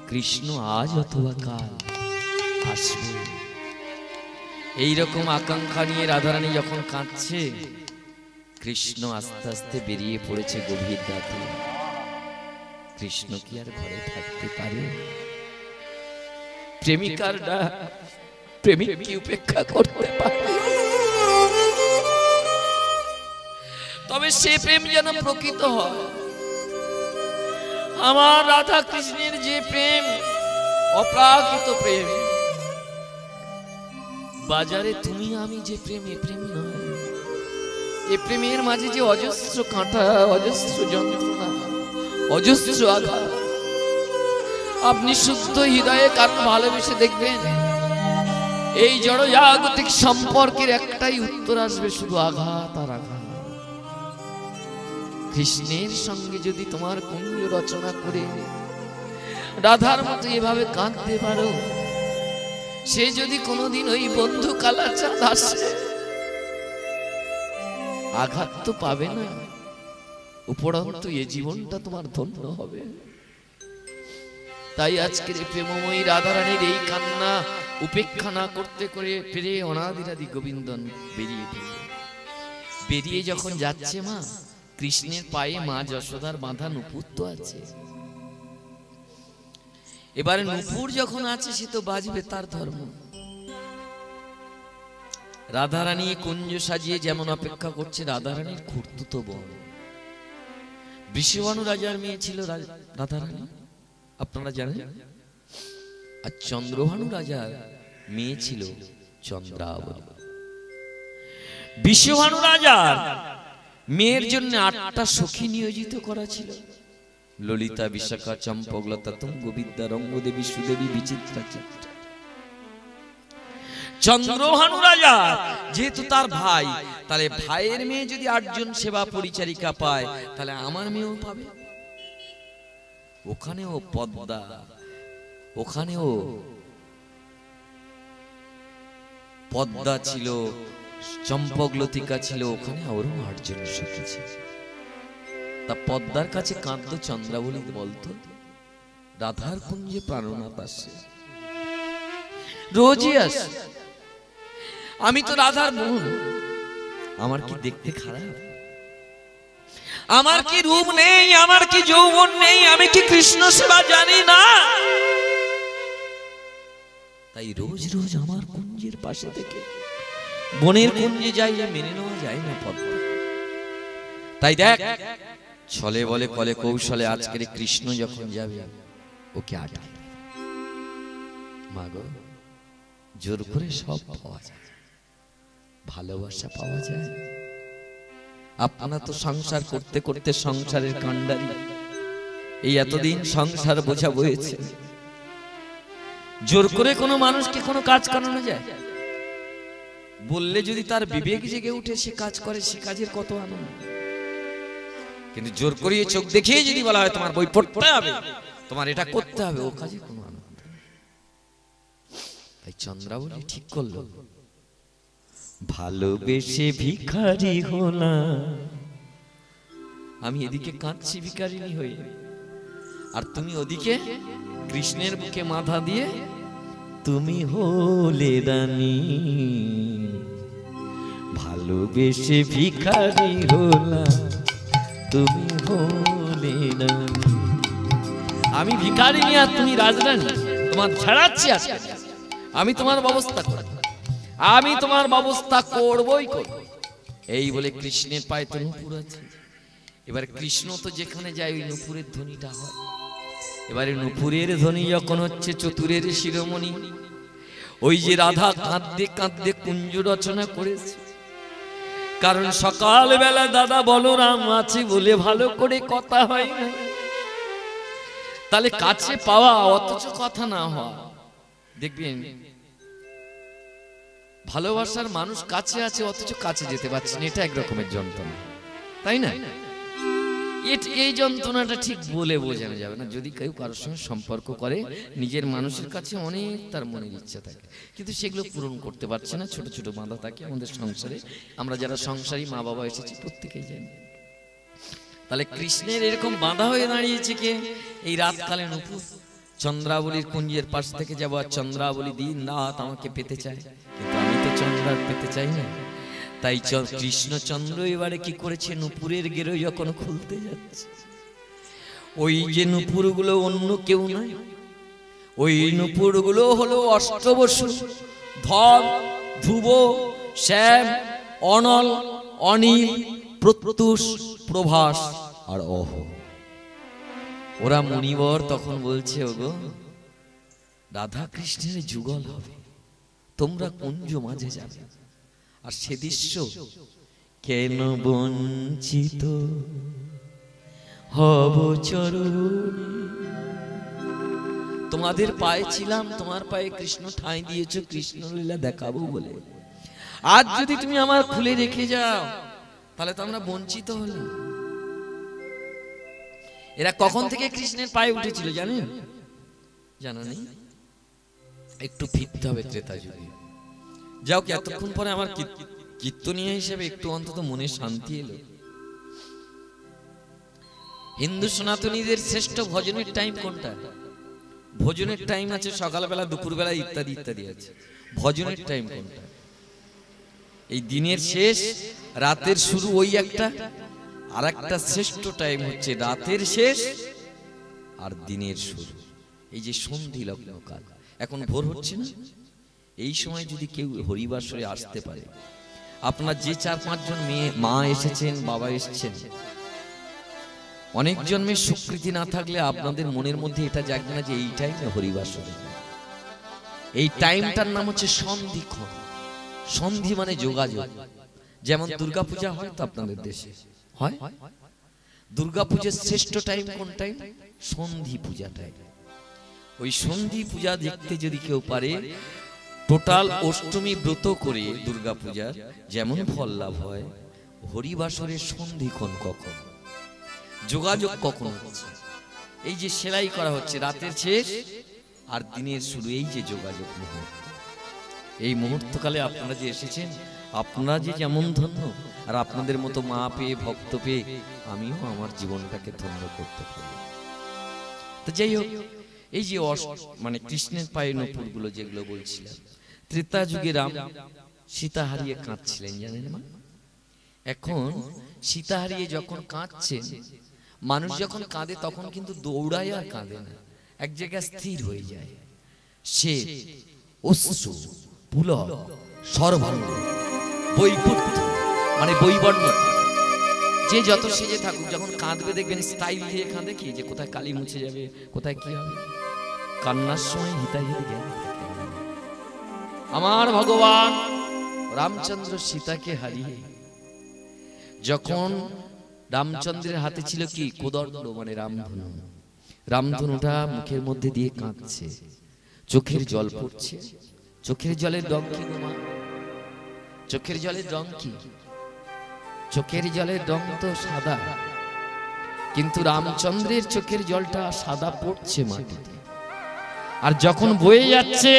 কৃষ্ণ আজ অথবা কাল আসবে, এইরকম আকাঙ্ক্ষা নিয়ে রাধারানী যখন কাঁদছে, কৃষ্ণ আস্তে আস্তে বেরিয়ে পড়েছে গভীর রাতে। কৃষ্ণ কি আর ঘরে থাকতে পারে? প্রেমিকার ডাক প্রেমিক কি উপেক্ষা করতে পারে? তবে সে প্রেম যেন প্রকৃত হয়। আমার রাধা কৃষ্ণের যে প্রেম, অপ্রাকৃত প্রেম, বাজারে তুমি আমি যে প্রেম, এ প্রেম নয়। এ প্রেমের মাঝে যে অজস্র কাঁটা, অজস্র যন্ত্রণা, অজস্র আঘাত। আপনি শুদ্ধ হৃদয়ে কারণ ভালোবেসে দেখবেন, এই জড়জাগতিক সম্পর্কের একটাই উত্তর আসবে, শুধু আঘাত আর আঘাত। কৃষ্ণের সঙ্গে যদি তোমার কুঞ্জ রচনা করে রাধার মতো এভাবে কাঁদতে পারো, সে যদি কোনোদিন ওই বন্ধু কালাচাঁদ আসে, আঘাত তো পাবে না, উপরন্তু এ জীবনটা তোমার ধন্য হবে। তাই আজকের প্রেমময়ী রাধারানীর এই কান্না উপেক্ষা না করতে করে ফিরে অনাদিরাদি গোবিন্দন বেরিয়ে পড়ল। বেরিয়ে যখন যাচ্ছে মা, কৃষ্ণের পায়ে মা যশোদার বাঁধা নুপুর তো আছে। এবারে নুপুর যখন আছে, সে তো বাজবে, তার ধর্ম। রাধারানী কুঞ্জ সাজিয়ে যেমন অপেক্ষা করছে, রাধারানীর খুড়তুতো বোন বৃষভানু রাজার মেয়ে ছিল রাধারানী, আপনারা জানেন। আর চন্দ্রভানু রাজার মেয়ে ছিল চন্দ্রাবলী। বৃষভানু রাজার মেয়ের জন্য 8টা সখী নিয়োজিত করা ছিল, ললিতা, বিশাখা, চম্পকলতা, তুঙ্গবিদ্যা, রঙ্গদেবী, সুদেবী, বিচিত্রা, চিত্রা। চন্দ্রভানু রাজা যেহেতু তার ভাই, তাহলে ভাইয়ের মেয়ে যদি 8 জন সেবা পরিচারিকা পায়, তাহলে আমার মেয়েও পাবে। ওখানেও পদ্মা, ওখানেও পদ্মা ছিল, চম্পকলতিকা ছিল, ওখানে আরো 8 জন সখী ছিল। তা পদ্মার কাছে কাঁদতো চন্দ্রাবলী, বলতো রাধার কুঞ্জে প্রাণনাথ আসে, রোজই আসে, আমি তো রাধার বোন, আমার কি দেখতে খারাপ? আমার কি রূপ নেই? আমার কি যৌবন নেই? আমি কি কৃষ্ণ সেবা জানি না? তাই রোজ রোজ আমার কুঞ্জের পাশে থেকে বনের কুঞ্জে যাই, মেনে নেওয়া যায় না পদ্মা। তাই দেখ, ছলে বলে কলে কৌশলে আজকের কৃষ্ণ যখন যাবে, ওকে আটকে মাগো, জোর করে সব পাওয়া যায়, ভালোবাসা পাওয়া যায়। আপনারা তো সংসার করতে করতে সংসারের কাণ্ডারি, এই এতদিন সংসার বোঝা বয়েছে। জোর করে কোনো মানুষকে কোনো কাজ করানো যায়? বললে যদি তার বিবেক জেগে উঠে সে কাজ করে, সে কাজের কত আনন্দ। কিন্তু জোর করিয়ে চোখ দেখিয়ে যদি বলা হয় তোমার বই পড়তে হবে, তোমার এটা করতে হবে, ও কাজে কোনো আনন্দ। তাই চন্দ্রাবলী ঠিক করলো, ভালোবেসে ভিখারি হলাম আমি, এদিকে কাঁদছি ভিখারিনী হয়ে, আর তুমি ওদিকে কৃষ্ণের বুকে মাথা দিয়ে তুমি হলে রানী। ভালোবেসে ভিখারি হলাম, তুমি হলে রানী। আমি ভিখারিনী আর তুমি রাজরানী, তোমার ছাড়াচ্ছি আজকে, আমি তোমার ব্যবস্থা করব, আমি তোমার ব্যবস্থা করবই করব। এই বলে কৃষ্ণের পায়ে তো নুপুর আছে। এবার কৃষ্ণ তো যেখানে যায় ওই নুপুরের ধ্বনিটা হয়। এবারে নুপুরের ধ্বনি যখন হচ্ছে, চতুরের শিরোমণি, ওই যে রাধা কাঁদতে কাঁদতে কুঞ্জ রচনা করেছে। কারণ সকালবেলা দাদা বলরাম আছে বলে ভালো করে কথা হয় না, তাহলে কাছে পাওয়া অথচ কথা না হওয়া। দেখবেন ভালোবাসার মানুষ কাছে আছে অথচ কাছে যেতে পারছে না, এটা একরকমের যন্ত্রণা, তাই না? এই যন্ত্রণাটা ঠিক বলে বোঝানো যাবে না। যদি কেউ কারোর সঙ্গে সম্পর্ক করে, নিজের মানুষের কাছে অনেক তার মনের ইচ্ছা থাকে, কিন্তু সেগুলো পূরণ করতে পারছে না, ছোট ছোট বাধা থাকে আমাদের সংসারে। আমরা যারা সংসারী মা বাবা এসেছি প্রত্যেকেই জানি। তাহলে কৃষ্ণের এরকম বাধা হয়ে দাঁড়িয়েছে কে? এই রাতকালে নুপুর চন্দ্রাবলীর কুঞ্জের পাশ থেকে যাবো, আর চন্দ্রাবলী দিন রাত আমাকে পেতে চায়, কিন্তু আমি তো চন্দ্রার পেতে চাই না। তাই কৃষ্ণচন্দ্র এবারে কি করেছে, নুপুরের গেরো যখন খুলতে যাচ্ছে, ওই যে নুপুরগুলো অন্য কেউ নয়, ওই নুপুরগুলো হলো অষ্টবসু, ধর, ধ্রুব, শ্যাম, অনল, অনিল, প্রত্যুষ, প্রভাস আর অহ। ওরা মুনিবর তখন বলছে, ওগো রাধা কৃষ্ণের যুগল হবে, তোমরা কুঞ্জ মাঝে যাবে। আর সে দৃশ্য কেন বঞ্চিত হব চরণে, তোমাদের পায়ে ছিলাম, তোমার পায়ে কৃষ্ণ ঠাঁই দিয়েছো কৃষ্ণ লীলা দেখাবো বলে। আজ যদি তুমি আমার খুলে রেখে যাও তাহলে তো আমরা বঞ্চিত হলাম। এরা কখন থেকে কৃষ্ণের পায়ে উঠেছিল জানেন? জানা নেই? একটু ফিরতে হবে ত্রেতা যুগে। যাও কি এতক্ষণ পরে আমার কীর্তনীয় হিসেবে একটু অন্তত মনে শান্তি এলো। হিন্দু সনাতনীদের শ্রেষ্ঠ ভজনের টাইম কোনটা? ভোজনের টাইম আছে সকালবেলা, দুপুরবেলা, ইত্যাদি ইত্যাদি আছে। ভজনের টাইম কোনটা? এই দিনের শেষ, রাতের শুরু, ওই একটা। আর একটা শ্রেষ্ঠ টাইম হচ্ছে রাতের শেষ আর দিনের শুরু, এই যে সন্ধি লগ্ন কাল। এখন ভোর হচ্ছে না? এই সময় যদি কেউ হরিবাসরে আসতে পারে, আপনার যে 4-5 জন মেয়ে মা এসেছেন, বাবা এসেছেন, অনেক জন্মের স্বীকৃতি না থাকলে আপনাদের মনের মধ্যে এটা জাগবে না যে এই টাইমে হরিবাসরে। এই টাইমটার নাম হচ্ছে সন্ধিক্ষণ। সন্ধি মানে যোগাযোগ। যেমন দুর্গাপূজা হয় তো আপনাদের দেশে হয়, দুর্গাপূজার শ্রেষ্ঠ টাইম কোন টাইম? সন্ধি পূজা টাইম। ওই সন্ধি পূজা দেখতে যদি কেউ পারে, টোটাল অষ্টমী ব্রত করে দুর্গাপূজার যেমন ফল লাভ হয়, হরিবাসরের সন্ধিক্ষণ কখন, যোগাযোগ কখন হচ্ছে, এই যে সেলাই করা হচ্ছে রাতের শেষ আর দিনের শুরু, এই যে যোগাযোগ মুহূর্ত, এই মুহূর্তকালে আপনারা যে এসেছেন, আপনারা যে যেমন ধন্য, আর আপনাদের মতো মা পেয়ে ভক্ত পেয়ে আমিও আমার জীবনটাকে ধন্য করতে পারি। তো যাই হোক, এই যে মানে কৃষ্ণের পায়ে নূপুরগুলো যেগুলো বলছিলাম, ত্রেতা যুগে রাম সীতা হারিয়ে কাঁদছিলেন জানেন মা। এখন সীতা হারিয়ে যখন কাঁদছেন, মানুষ যখন কাঁদে তখন কিন্তু দৌড়ায় আর কাঁদে না, এক জায়গায় স্থির হয়ে যায়। সে অশ্রু, পুলক, সর্বাঙ্গ, বৈকুণ্ঠ মানে বৈবর্ণ, যে যত সেজে থাকুক, যখন কাঁদবে দেখবেন স্টাইল দিয়ে কাঁদে, কি যে কোথায় কালি মুছে যাবে, কোথায় কি হবে। কান্নার সময় হিতাই হিতে জ্ঞান থাকে। আমার ভগবান রামচন্দ্র সীতাকে হারিয়ে, যখন রামচন্দ্রের হাতে ছিল কি কোদণ্ড মানে রামধনু, রামধনুটা মুখের মধ্যে দিয়ে কাঁদছে, চোখের জল পড়ছে। চোখের জলের রং কি গো মা? চোখের জলের রং কি? চোখের জলের রং তো সাদা, কিন্তু রামচন্দ্রের চোখের জলটা সাদা পড়ছে মাটিতে, আর যখন বয়ে যাচ্ছে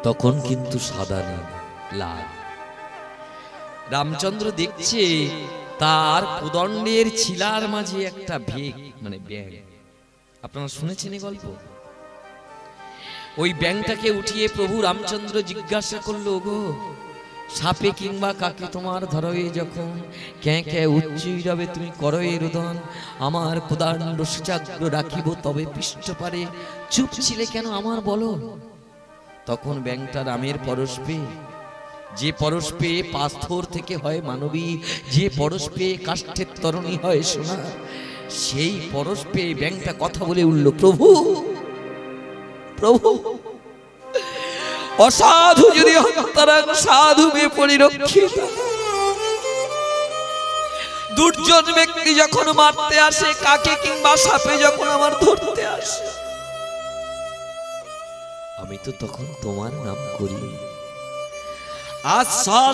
তখন কিন্তু সাদা না, লাল। রামচন্দ্র দেখছে তার কোদণ্ডের ছিলার মাঝে একটা ভেগ মানে ব্যাঙ। আপনারা শুনেছেন এই গল্প? ওই ব্যাঙটাকে উঠিয়ে প্রভু রামচন্দ্র জিজ্ঞাসা করলো, গো সাপে কিংবা কাকে তোমার ধরয়ে যখন ক্যাঁ ক্যাঁ উচ্চই রবে তুমি করয়ে রোদন, আমার কোদাণ্ড সুচাগ্র রাখিব তবে পৃষ্ঠ পারে, চুপ ছিলে কেন আমার বলো। তখন ব্যাঙটা রামের পরশ পেয়ে, যে পরশ পেয়ে পাথর থেকে হয় মানবী, যে পরশ পেয়ে কাষ্ঠের তরণী হয় সোনা, সেই পরশ পেয়ে ব্যাঙটা কথা বলে উঠল, প্রভু প্রভু, অসাধু যদি হত্যারাং সাধু বে পরিরক্ষিত। দুর্জন ব্যক্তি যখন মারতে আসে, কাকে কিংবা সাপে যখন আমার ধরতে আসে, আমি তো তখন তোমার নাম করি। আজ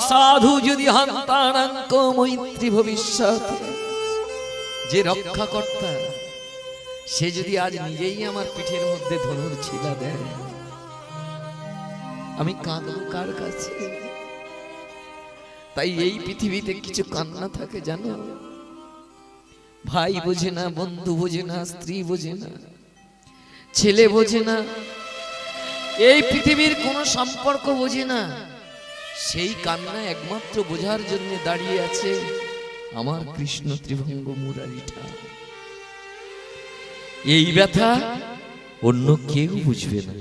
সাধু যদি হন্তারাং মৈত্রী ভবিষ্যৎ, যে রক্ষাকর্তা সে যদি আজ নিজেই আমার পিঠের মধ্যে ধনুর ছিলা দেয়, আমি কাঁদবো কার কাছে? তাই এই পৃথিবীতে কিছু কান্না থাকে জানো, ভাই বোঝে না, বন্ধু বোঝে না, স্ত্রী বোঝে না, ছেলে বোঝে না, এই পৃথিবীর কোন সম্পর্ক বোঝে না। সেই কান্না একমাত্র বোঝার জন্য দাঁড়িয়ে আছে আমার কৃষ্ণ ত্রিভঙ্গ মুরারি ঠাকুর। এই ব্যথা অন্য কেউ বুঝবে না,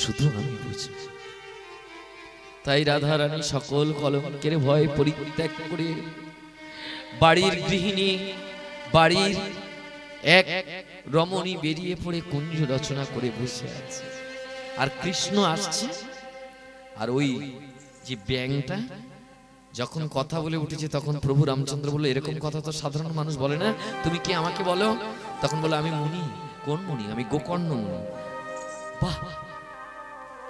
শুধু আমি বুঝব। তাই রাধা রানী সকল কলঙ্কের ভয় পরিত্যাগ করে বাড়ির গৃহিণী, বাড়ির এক রমণী বেরিয়ে পড়ে কুঞ্জ রচনা করে বসে আছে। আর কৃষ্ণ আসছে, আর ওই যে ব্যাঙটা যখন কথা বলে উঠেছে, তখন প্রভু রামচন্দ্র বলল, এরকম কথা তো সাধারণ মানুষ বলে না, তুমি কি আমাকে বলো? তখন বলে, আমি মুনি, কোন মুনি? আমি গোকর্ণ মুনি। বাহ,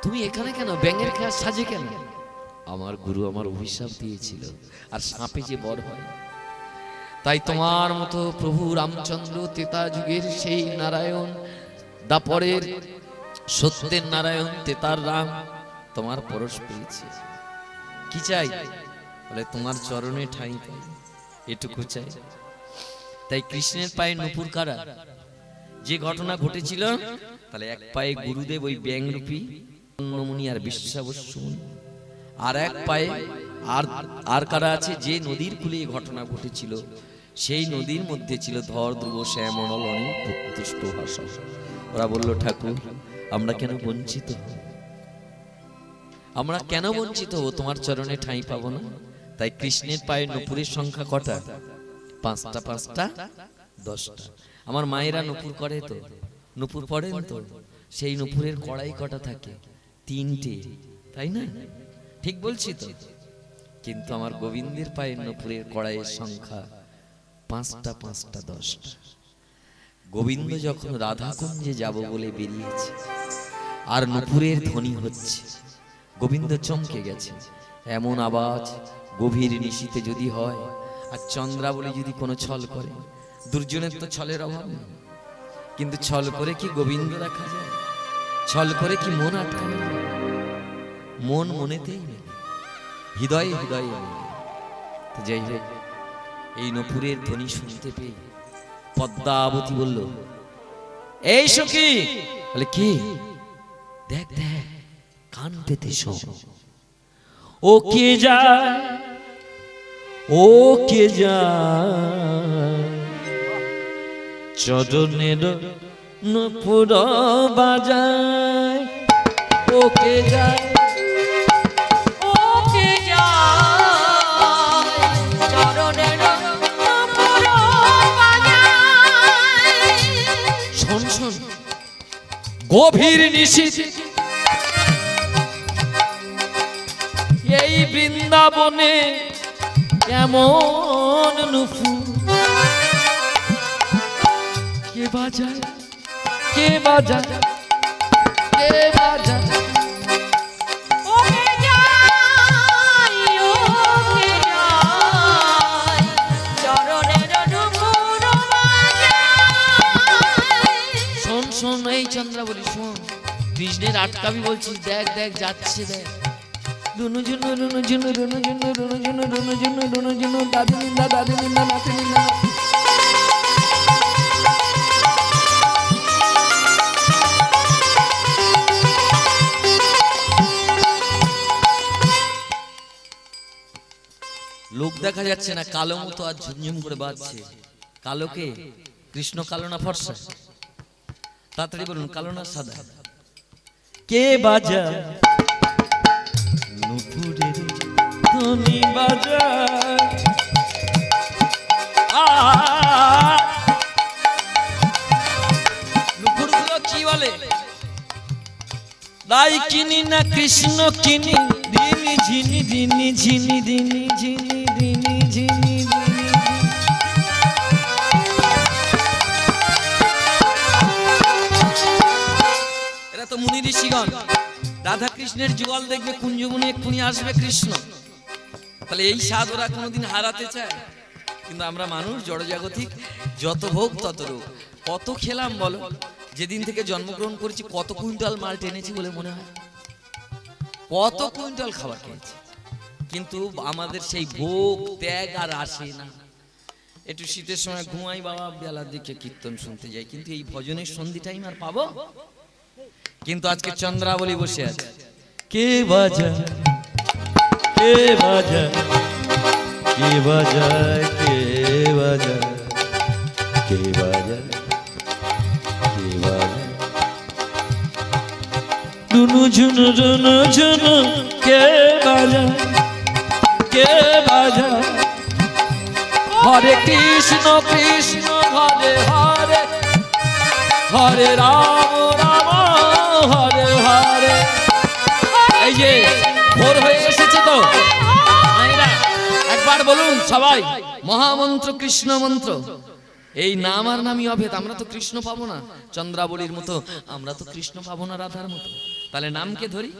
তুমি এখানে কেন? ব্যাঙের খেয়ার সাজে কেন? আমার গুরু আমার অভিশাপ দিয়েছিল, আর সাপে যে বর হয়, তাই তোমার মতো প্রভু রামচন্দ্র ত্রেতা যুগের সেই নারায়ণ, দাপরের সত্যের নারায়ণ, তেতার রাম তোমার পরশ পেয়েছে। কি চাই? বলে তোমার চরণে ঠাঁই পাই, এটুকু চাই। তাই কৃষ্ণের পায়ে নূপুর কারা? যে ঘটনা ঘটেছিল, তাহলে এক পায়ে গুরুদেব ওই ব্যাংরূপী মুনি আর বিশ্বাবস্য মুনি, আর এক পায়ে আর কারা আছে? যে নদীর কূলে এই ঘটনা ঘটেছিল, সেই নদীর মধ্যে ছিল ধর, ধ্রুব, শ্যামল, অনিল, প্রত্যুষ্ট ভাষা। ওরা বলল, ঠাকুর আমরা কেন বঞ্চিত? আমরা কেন বঞ্চিত হব? তোমার চরণে ঠাঁই পাবো না? তাই কৃষ্ণের পায়ে নূপুরের সংখ্যা কটা? 5টা, 5টা 10টা। আমার মায়েরা নূপুর করে তো, নূপুর পড়েন তো, সেই নূপুরের কড়াই কটা থাকে? 3টে, তাই না? ঠিক বলছি তো? কিন্তু আমার গোবিন্দের পায়ের নূপুরের কড়াইয়ের সংখ্যা 5টা, 5টা 10টা। গোবিন্দ যখন রাধাকুঞ্জে যাব বলে বেরিয়েছে, আর নূপুরের ধ্বনি হচ্ছে, গোবিন্দ চমকে গেছে। এমন আওয়াজ গভীর নিশীতে যদি হয়, আর চন্দ্রাবলী যদি কোনো ছল করে, দুর্জনের তো ছলের অভাব নেই, কিন্তু ছল করে কি গোবিন্দ দেখা যায়? ছল করে কি মন আটকানো যায়? মন মনেতেই মেলে, হৃদয়ে হৃদয়ে মেলে। তো যাই হোক, এই নূপুরের ধ্বনি শুনতে পেয়ে পদ্মাবতী বলল, এই সখী। বলে কি? দেখ দেখ, কান পেতে শোন। ও কে যায়, ও কে যায়, চরণের নূপুর বাজায়। ও কে যায়, ওকে যায়, চরণের নূপুর বাজায়। শোন শোন, গভীর নিশীথে এই বৃন্দাবনে এমন নূপুর কে বাজায়, কে বাজায়, কে বাজায়। ওকে যায়, ওকে যায়, চরণের নূপুর বাজায়। শোন শোন, এই চন্দ্রাবলী শোন, কৃষ্ণের আটকাবি বলছিস, দেখ দেখ যাচ্ছে, দেখ। রুনু জুনু, রুনু জুনু, রুনু জুনু, রুনু জুনু, রুনু জুনু, রুনু জুনু, দাদি নিন্দা, দাদি নিন্দা, নাতি নিন্দা। লোক দেখা যাচ্ছে না, কালো মতো আর ঝুমঝুম করে বাজছে। কালো কে? কৃষ্ণ কালো না ফর্সা? তাড়াতাড়ি বলুন, কালো না সাদা? কে বাজায় নূপুরের ধ্বনি বাজায়? নূপুরগুলো কি বলে? তাই কিনি না কৃষ্ণ কিনি, দিনি ঝিনি দিনি ঝিনি দিনি ঝিনি দিনি ঝিনি দিনি। এরা তো মুনি ঋষিগণ। রাধা কৃষ্ণের যুগল দেখবে কুঞ্জবনে এক্ষুনি আসবে কৃষ্ণ। তাহলে এই স্বাদ ওরা কোনোদিন হারাতে চায়? কিন্তু আমরা মানুষ জড়জাগতিক, যত ভোগ তত রোগ। কত খেলাম বলো? যেদিন থেকে জন্মগ্রহণ করেছি কত কুইন্টাল মাল টেনেছি বলে মনে হয়? কত কুইন্টাল খাবার খেয়েছি, কিন্তু আমাদের সেই ভোগ ত্যাগ আর আসে না। একটু শীতের সময় ঘুমাই বাবা, বেলার দিকে কীর্তন শুনতে যাই, কিন্তু এই ভজনের সন্ধি টাইম আর পাবো? কিন্তু আজকে চন্দ্রাবলী বসে আছে। কে বাজায়, কে বাজায়, কে বাজায়, কে বাজায়, কে বাজায়, কে বাজায়, রুনু ঝুনু, রুনু ঝুনু, কে বাজায়, কে বাজায়। হরে কৃষ্ণ কৃষ্ণ হরে হরে, হরে রাম রাম হরে হরে। এই যে ভোর হয়ে এসেছে তো, একবার বলুন সবাই মহামন্ত্র কৃষ্ণ মন্ত্র। এই নাম আর নামই অভেদ। আমরা তো কৃষ্ণ পাবো না চন্দ্রাবলীর মতো, আমরা তো কৃষ্ণ পাবো না রাধার মতো। তাহলে নামকে ধরি,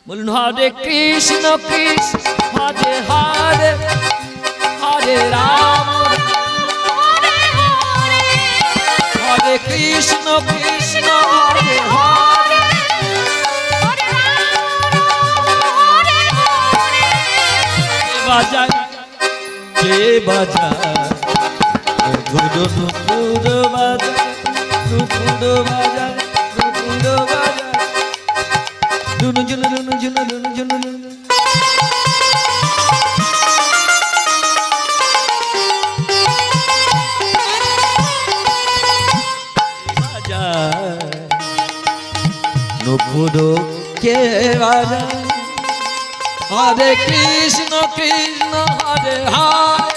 বলুন হরে কৃষ্ণ কৃষ্ণ হরে হরে হরে রাম হরে কৃষ্ণ কৃষ্ণ হরে হরে বাজায় কে বাজায় নুপুর বাজায় নুপুর বাজায় নুপুর বাজায় জুনু জুনু জুনু জুনু জুনু জুনু জুনু বাজায় নুপুর কে বাজায় হরে কৃষ্ণ কৃষ্ণ হরে হরে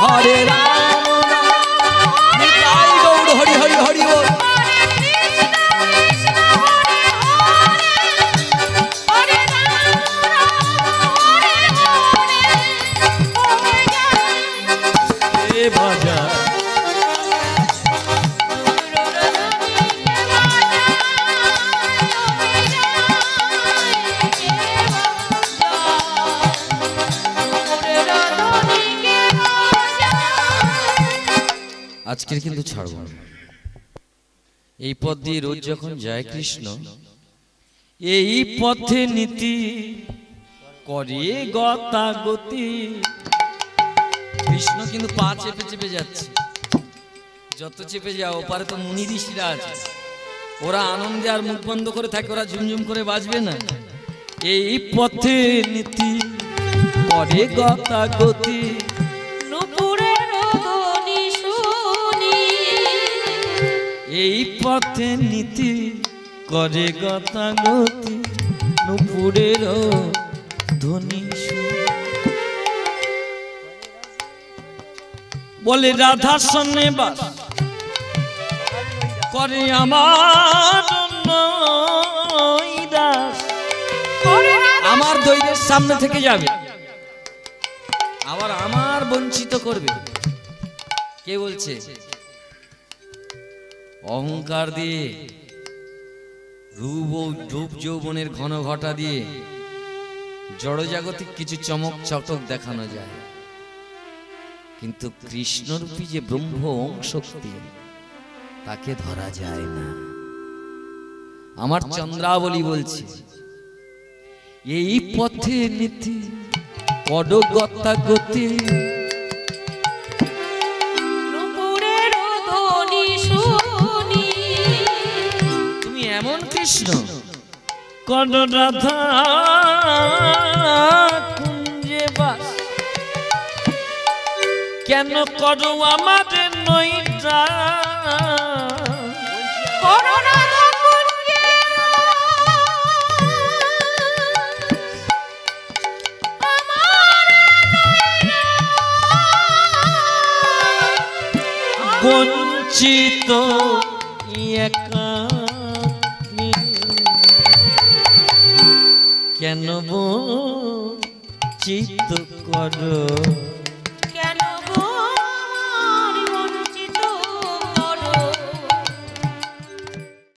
হরে রাম নিতাই গৌর হরি হরি হরি বল। আজকের কিন্তু ছাড়ব না, এই পথ দিয়ে রোজ যখন যায় কৃষ্ণ, এই পথে নীতি করে গতাগতি। কৃষ্ণ কিন্তু পা চেপে চেপে যাচ্ছে, যত চেপে যাও ওপারে তো মুনি ঋষিরা আছে, ওরা আনন্দে আর মুখ বন্ধ করে থাকে, ওরা ঝুমঝুম করে বাজবে না। এই পথে নীতি করে গতাগতি, এই পথে নীতি করে গতাগতি, নুপুরের ধ্বনি বলে রাধা সনে বাস করে আমার দাস। আমার দৈরের সামনে থেকে যাবে, আবার আমার বঞ্চিত করবে। কে বলছে? অহংকার দিয়ে, রূপ যৌবনের ঘন ঘটা দিয়ে জড়জাগতিক কিছু চমক চটক দেখানো যায়, কিন্তু কৃষ্ণরূপী যে ব্রহ্ম শক্তি তাকে ধরা যায় না। আমার চন্দ্রাবলী বলছে এই পথে নীতি বড় গতাগতি, তুমি এমন কৃষ্ণ কর রাধা কুঞ্জে বাস, কেন করো আমাদের নইটা বঞ্চিত কেন বঞ্চিত করো